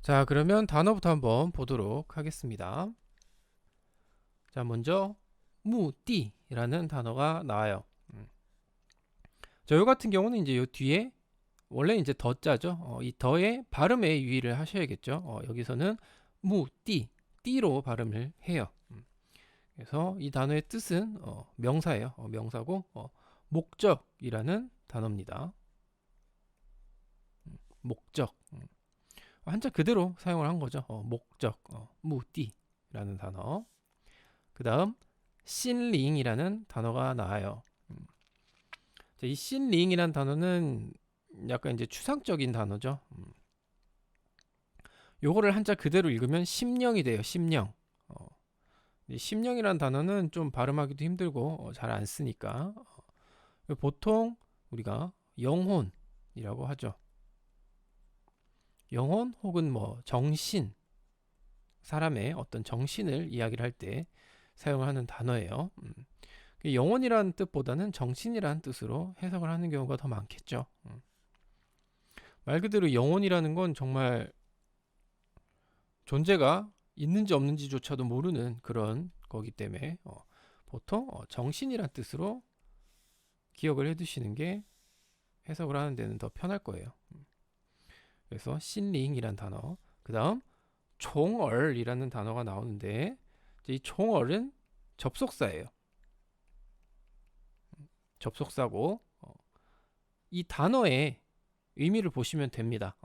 자, 그러면 단어부터 한번 보도록 하겠습니다. 자, 먼저 무띠라는 단어가 나와요. 자, 요 같은 경우는 이제 요 뒤에 원래 이제 더자죠. 이 더의 발음에 유의를 하셔야겠죠. 여기서는 무띠, 띠로 발음을 해요. 그래서 이 단어의 뜻은 명사예요. 명사고 목적이라는 단어입니다. 목적. 한자 그대로 사용을 한 거죠. 목적, 무띠라는 단어. 그 다음 신링이라는 단어가 나와요. 이 신링이라는 단어는 약간 이제 추상적인 단어죠. 요거를 한자 그대로 읽으면 심령이 돼요. 심령. 이 심령이라는 단어는 좀 발음하기도 힘들고 잘 안 쓰니까 보통 우리가 영혼이라고 하죠. 영혼 혹은 뭐 정신, 사람의 어떤 정신을 이야기를 할 때 사용을 하는 단어예요. 영혼이라는 뜻보다는 정신이라는 뜻으로 해석을 하는 경우가 더 많겠죠. 말 그대로 영혼이라는 건 정말 존재가 있는지 없는지조차도 모르는 그런 거기 때문에 보통 정신이란 뜻으로 기억을 해두시는 게 해석을 하는 데는 더 편할 거예요. 그래서 신링이란 단어, 그 다음 총얼이라는 단어가 나오는데 이 총얼은 접속사예요. 접속사고 이 단어의 의미를 보시면 됩니다.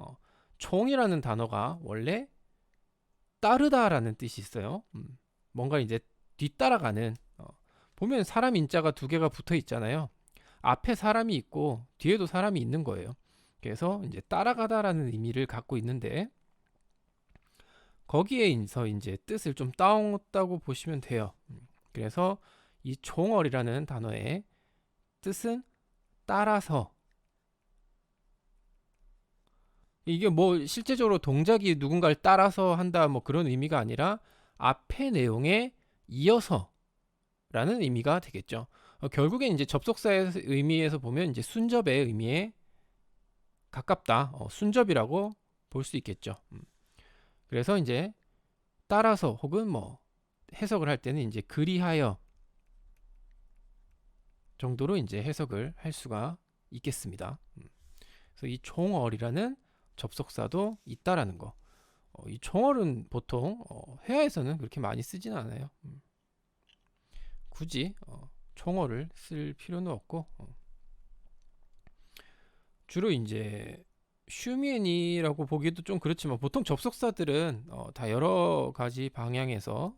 총이라는 단어가 원래 따르다라는 뜻이 있어요. 뭔가 이제 뒤따라가는 보면 사람 인자가 두 개가 붙어 있잖아요. 앞에 사람이 있고 뒤에도 사람이 있는 거예요. 그래서 이제 따라가다라는 의미를 갖고 있는데 거기에서 이제 뜻을 좀 따왔다고 보시면 돼요. 그래서 이 종얼이라는 단어의 뜻은 따라서, 이게 뭐 실제적으로 동작이 누군가를 따라서 한다 뭐 그런 의미가 아니라 앞의 내용에 이어서라는 의미가 되겠죠. 결국엔 이제 접속사의 의미에서 보면 이제 순접의 의미에 가깝다. 순접이라고 볼 수 있겠죠. 그래서 이제 따라서 혹은 뭐 해석을 할 때는 이제 그리하여 정도로 이제 해석을 할 수가 있겠습니다. 그래서 이 총얼이라는 접속사도 있다라는 거. 이 총얼은 보통 회화에서는 그렇게 많이 쓰지는 않아요. 굳이 총얼을 쓸 필요는 없고 주로 이제 슈미엔이라고 보기도 좀 그렇지만 보통 접속사들은 다 여러 가지 방향에서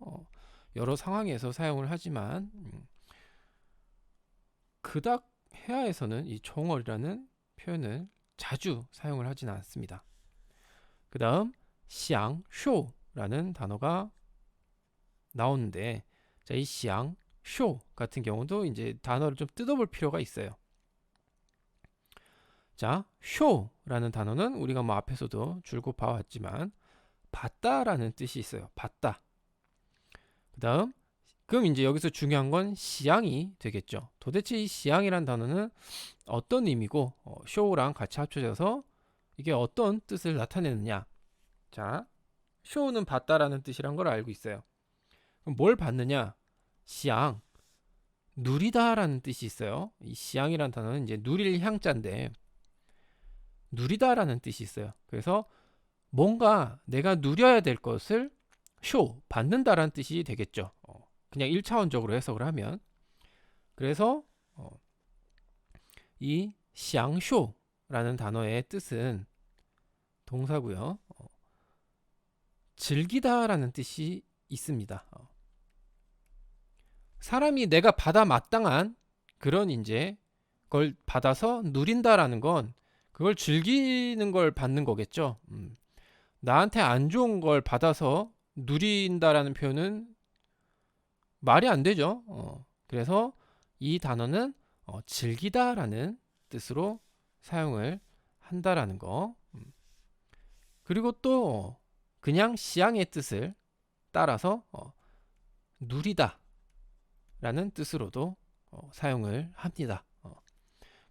여러 상황에서 사용을 하지만 그닥 해야에서는 이 총얼이라는 표현을 자주 사용을 하지는 않습니다. 그 다음 시앙쇼라는 단어가 나오는데 자, 이 시앙쇼 같은 경우도 이제 단어를 좀 뜯어볼 필요가 있어요. 자, 쇼라는 단어는 우리가 뭐 앞에서도 줄곧 봐왔지만 봤다라는 뜻이 있어요. 봤다. 그 다음 그럼 이제 여기서 중요한 건 시양이 되겠죠. 도대체 이 시양이란 단어는 어떤 의미고 쇼랑 같이 합쳐져서 이게 어떤 뜻을 나타내느냐. 자, 쇼는 봤다라는 뜻이란 걸 알고 있어요. 그럼 뭘 봤느냐? 시양, 누리다라는 뜻이 있어요. 이 시양이란 단어는 이제 누릴 향자인데 누리다라는 뜻이 있어요. 그래서 뭔가 내가 누려야 될 것을 받는다라는 뜻이 되겠죠. 그냥 1차원적으로 해석을 하면. 그래서 이 샹쇼라는 단어의 뜻은 동사고요. 즐기다라는 뜻이 있습니다. 사람이 내가 받아 마땅한 그런 이제 걸 받아서 누린다라는 건 그걸 즐기는 걸 받는 거겠죠. 나한테 안 좋은 걸 받아서 누린다라는 표현은 말이 안 되죠. 그래서 이 단어는 즐기다라는 뜻으로 사용을 한다라는 거. 그리고 또 그냥 시양의 뜻을 따라서 누리다라는 뜻으로도 사용을 합니다.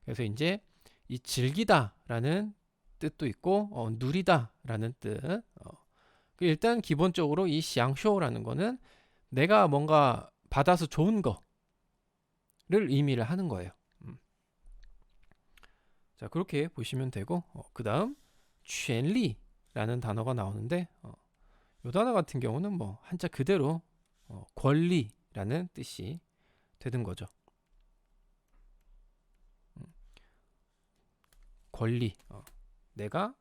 그래서 이제 이 즐기다라는 뜻도 있고 누리다라는 뜻, 일단 기본적으로 이 샹쇼라는 거는 내가 뭔가 받아서 좋은 거를 의미를 하는 거예요. 자, 그렇게 보시면 되고, 그 다음 权利라는 단어가 나오는데, 이 단어 같은 경우는 뭐 한자 그대로 권리라는 뜻이 되는 거죠. 권리, 내가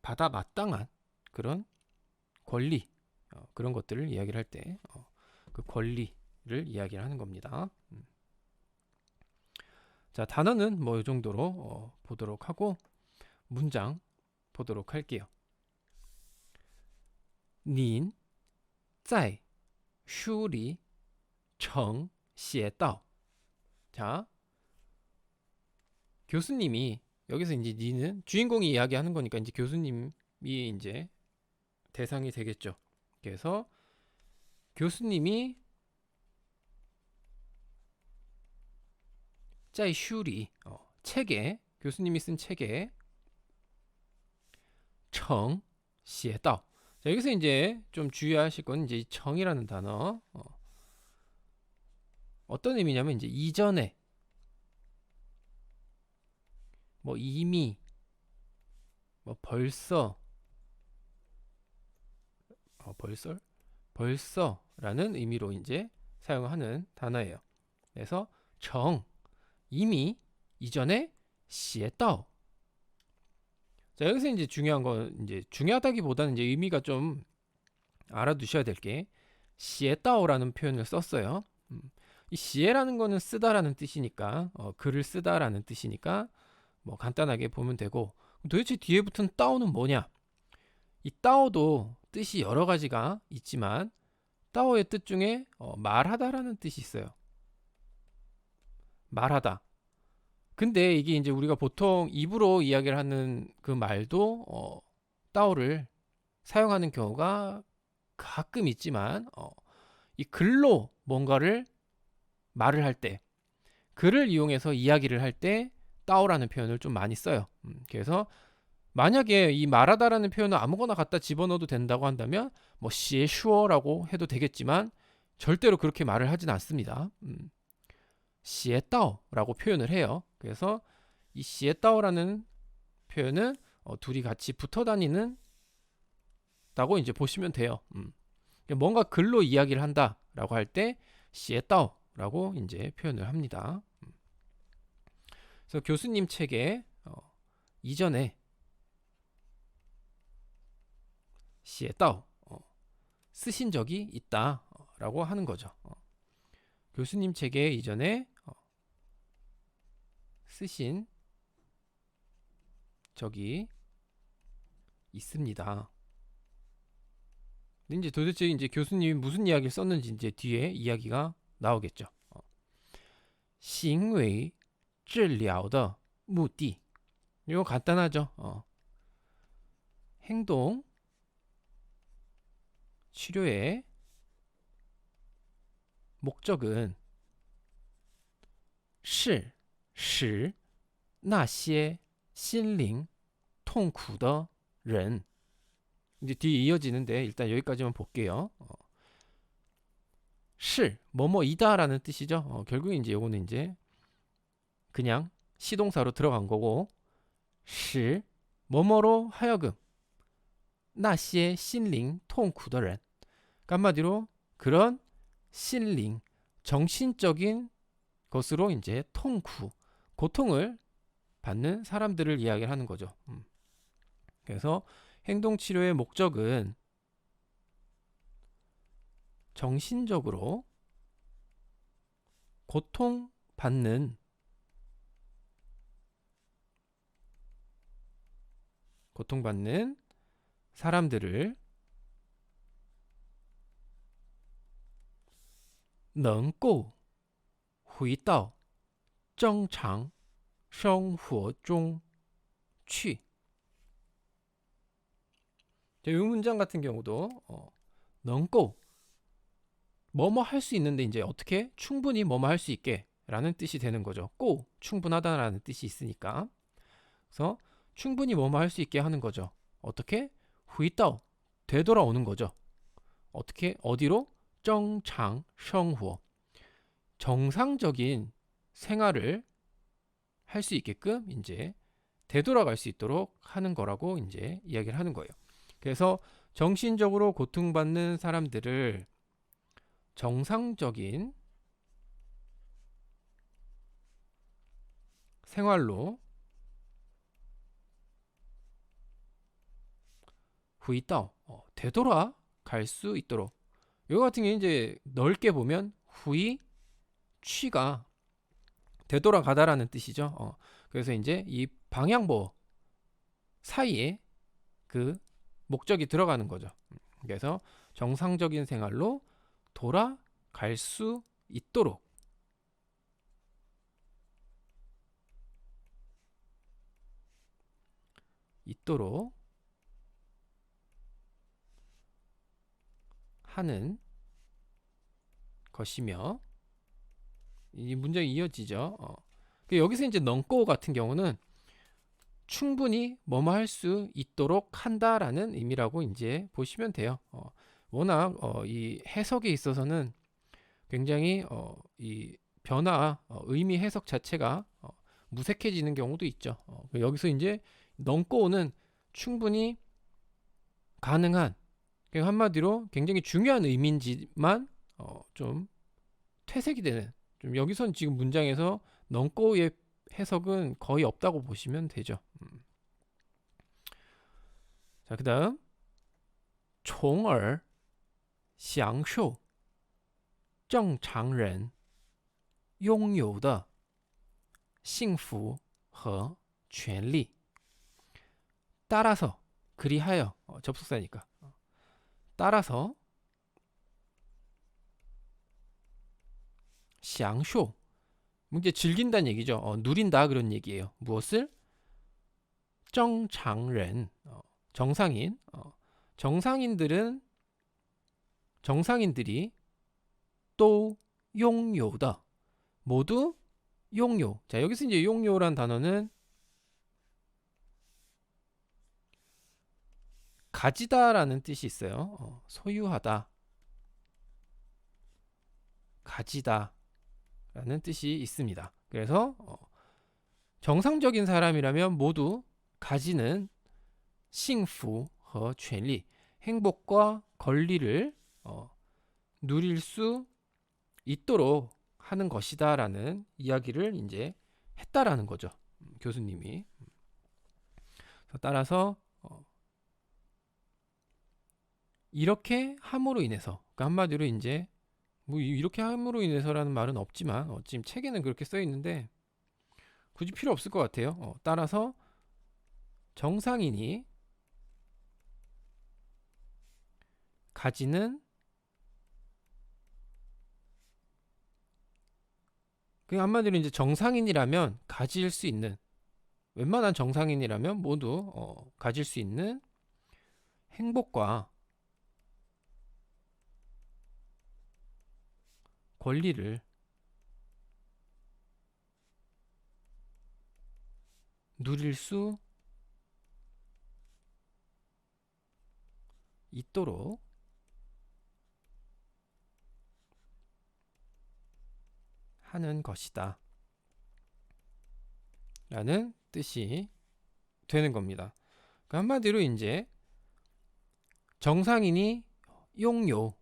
받아 마땅한 그런 권리, 그런 것들을 이야기를 할 때 그 권리를 이야기를 하는 겁니다. 자, 단어는 뭐 이 정도로 보도록 하고 문장 보도록 할게요. 您在书里曾写道. 자, 교수님이 여기서 이제 니는 주인공이 이야기하는 거니까 이제 교수님이 이제 대상이 되겠죠. 그래서 교수님이 在书里 책에 교수님이 쓴 책에 曾写道. 자, 여기서 이제 좀 주의하실 건 이제 이 청이라는 단어 어떤 의미냐면 이제 이전에 뭐 이미 뭐 벌써라는 의미로 이제 사용하는 단어예요. 그래서 정 이미 이전에 写道. 자, 여기서 이제 중요한 건 이제 중요하다기보다는 이제 의미가 좀 알아두셔야 될 게 写道라는 표현을 썼어요. 이 写라는 거는 쓰다라는 뜻이니까 글을 쓰다라는 뜻이니까 뭐 간단하게 보면 되고, 도대체 뒤에 붙은 따오는 뭐냐? 이 따오도 뜻이 여러 가지가 있지만 따오의 뜻 중에 말하다라는 뜻이 있어요. 말하다. 근데 이게 이제 우리가 보통 입으로 이야기를 하는 그 말도 따오를 사용하는 경우가 가끔 있지만 이 글로 뭔가를 말을 할 때, 글을 이용해서 이야기를 할 때 따오라는 표현을 좀 많이 써요. 그래서 만약에 이 말하다라는 표현을 아무거나 갖다 집어넣어도 된다고 한다면 뭐 시에슈어라고 해도 되겠지만 절대로 그렇게 말을 하진 않습니다. 시에따오라고 표현을 해요. 그래서 이 시에따오라는 표현은 둘이 같이 붙어 다니는 다고 이제 보시면 돼요. 뭔가 글로 이야기를 한다라고 할 때 시에따오라고 이제 표현을 합니다. 그래서 교수님 책에 이전에 写到 쓰신 적이 있다라고 하는 거죠. 교수님 책에 이전에 쓰신 적이 있습니다. 근데 이제 도대체 이제 교수님이 무슨 이야기를 썼는지 이제 뒤에 이야기가 나오겠죠. 行为治疗的目的 이거 간단하죠. 행동 치료의 목적은 是使那些心灵痛苦的人. 이제 뒤에 이어지는데 일단 여기까지만 볼게요. 是 뭐뭐이다라는 뜻이죠. 결국 이제 요거는 이제 그냥 시동사로 들어간 거고, 使 뭐뭐로 하여금 那些心灵痛苦的人. 한마디로 그런 신링 정신적인 것으로 이제 통쿠 고통을 받는 사람들을 이야기를 하는 거죠. 그래서 행동치료의 목적은 정신적으로 고통받는 사람들을 能够回到正常生活中去. 이 문장 같은 경우도 能够 뭐뭐 할 수 있는데 이제 어떻게 충분히 뭐뭐 할 수 있게 라는 뜻이 되는 거죠. 고 충분하다라는 뜻이 있으니까. 그래서 충분히 뭐뭐 할 수 있게 하는 거죠. 어떻게? 回到 되돌아오는 거죠. 어떻게? 어디로? 정상 생활. 정상적인 생활을 할 수 있게끔 이제 되돌아갈 수 있도록 하는 거라고 이제 이야기를 하는 거예요. 그래서 정신적으로 고통받는 사람들을 정상적인 생활로 후이다오 되돌아갈 수 있도록. 이거 같은 경우 이제 넓게 보면 후이 취가 되돌아가다라는 뜻이죠. 그래서 이제 이 방향보 사이에 그 목적이 들어가는 거죠. 그래서 정상적인 생활로 돌아갈 수 있도록 하는 것이며, 이 문장이 이어지죠. 여기서 이제 넌꼬 같은 경우는 충분히 뭐뭐 할 수 있도록 한다라는 의미라고 이제 보시면 돼요. 워낙 이 해석에 있어서는 굉장히 이 변화, 의미 해석 자체가 무색해지는 경우도 있죠. 여기서 이제 넌꼬는 충분히 가능한, 그러니까 한마디로 굉장히 중요한 의미인지만 좀 퇴색이 되는, 좀 여기선 지금 문장에서 넌꼬의 해석은 거의 없다고 보시면 되죠. 자, 그 다음 从而享受正常人拥有的幸福和权利. 따라서, 그리하여, 접속사니까. 따라서 享受, 이제 즐긴다는 얘기죠. 누린다 그런 얘기예요. 무엇을? 正常人, 정상인. 정상인들이 또 拥有的, 모두 拥有. 자, 여기서 이제 拥有란 단어는 가지다라는 뜻이 있어요. 소유하다, 가지다라는 뜻이 있습니다. 그래서 정상적인 사람이라면 모두 가지는 幸福和权利, 행복과 권리를 누릴 수 있도록 하는 것이다라는 이야기를 이제 했다라는 거죠. 교수님이. 따라서 이렇게 함으로 인해서, 그러니까 한마디로 이제 뭐 이렇게 함으로 인해서라는 말은 없지만 지금 책에는 그렇게 써 있는데 굳이 필요 없을 것 같아요. 따라서 정상인이 가지는, 그 한마디로 이제 정상인이라면 가질 수 있는, 웬만한 정상인이라면 모두 가질 수 있는 행복과 권리를 누릴 수 있도록 하는 것이다 라는 뜻이 되는 겁니다. 그러니까 한마디로 이제 정상인이 拥有,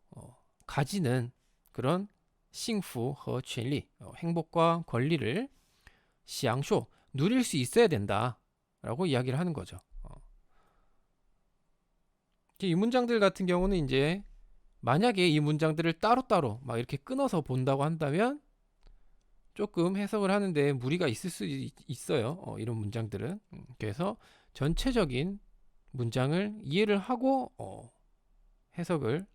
가지는 그런 幸福和权利, 행복과 권리를 享受, 누릴 수 있어야 된다 라고 이야기를 하는 거죠. 이 문장들 같은 경우는 이제 만약에 이 문장들을 따로따로 막 이렇게 끊어서 본다고 한다면 조금 해석을 하는데 무리가 있을 수 있어요. 이런 문장들은. 그래서 전체적인 문장을 이해를 하고 해석을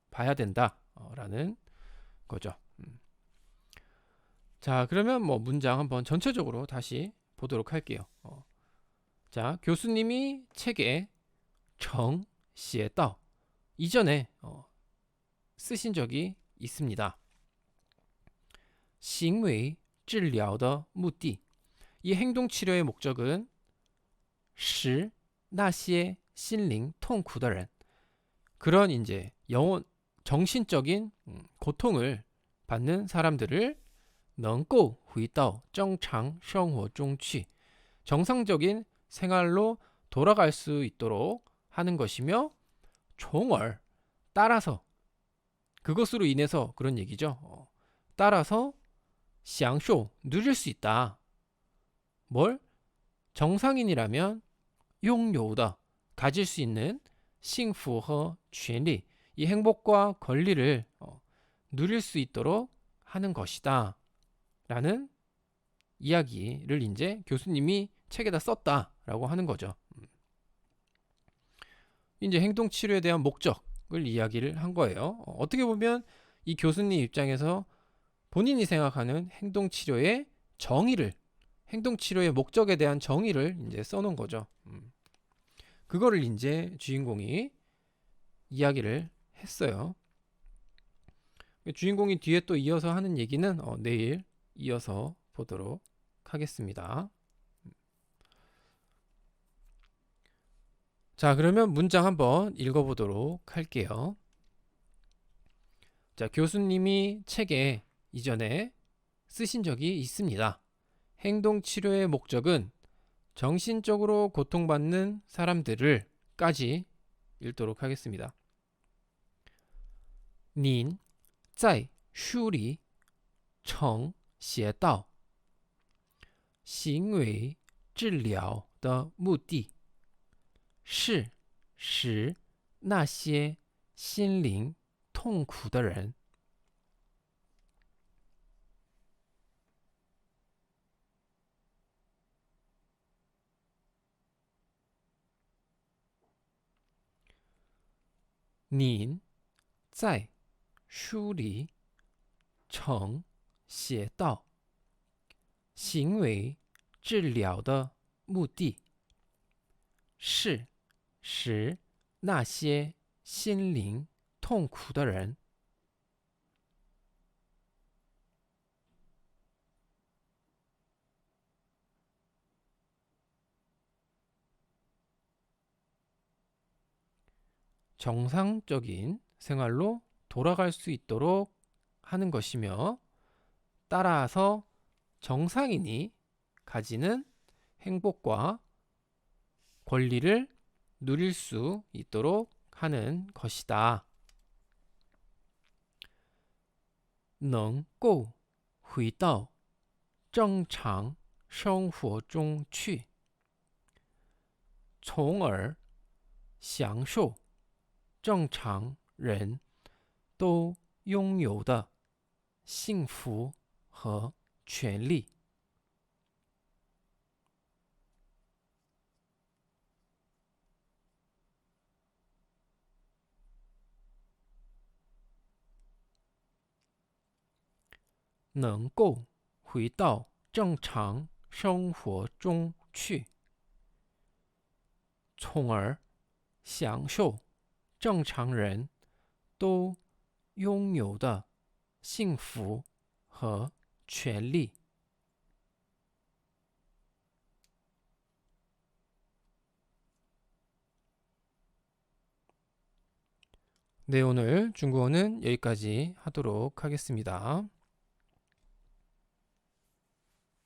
봐야 된다라는 거죠. 자, 그러면 뭐 문장 한번 전체적으로 다시 보도록 할게요. 자, 교수님이 책에 정, 시에 따 이전에 쓰신 적이 있습니다. 行为治疗的目的, 이 행동 치료의 목적은 使那些心灵痛苦的人, 그런 이제 영혼 정신적인 고통을 받는 사람들을 能够回到正常生活中去 정상적인 생활로 돌아갈 수 있도록 하는 것이며 从而 따라서 그것으로 인해서 그런 얘기죠. 따라서 享受 누릴 수 있다. 뭘? 정상인이라면 拥有的 가질 수 있는 幸福和权利 이 행복과 권리를 누릴 수 있도록 하는 것이다. 라는 이야기를 이제 교수님이 책에다 썼다라고 하는 거죠. 이제 행동치료에 대한 목적을 이야기를 한 거예요. 어떻게 보면 이 교수님 입장에서 본인이 생각하는 행동치료의 정의를, 행동치료의 목적에 대한 정의를 이제 써놓은 거죠. 그거를 이제 주인공이 이야기를 했어요. 주인공이 뒤에 또 이어서 하는 얘기는 내일 이어서 보도록 하겠습니다. 자, 그러면 문장 한번 읽어보도록 할게요. 자, 교수님이 책에 이전에 쓰신 적이 있습니다. 행동치료의 목적은 정신적으로 고통받는 사람들을까지 읽도록 하겠습니다. 您在书里曾写道，行为治疗的目的是使那些心灵痛苦的人您在书里曾写道，行为治疗的目的是使那些心灵痛苦的人정상적인 생활로 돌아갈 수 있도록 하는 것이며 따라서 정상인이 가지는 행복과 권리를 누릴 수 있도록 하는 것이다. 能够回到正常生活中去，从而享受正常人都拥有的幸福和权利。 能够回到正常生活中去，从而享受正常人都拥有的幸福和权利。 네, 오늘 중국어는 여기까지 하도록 하겠습니다.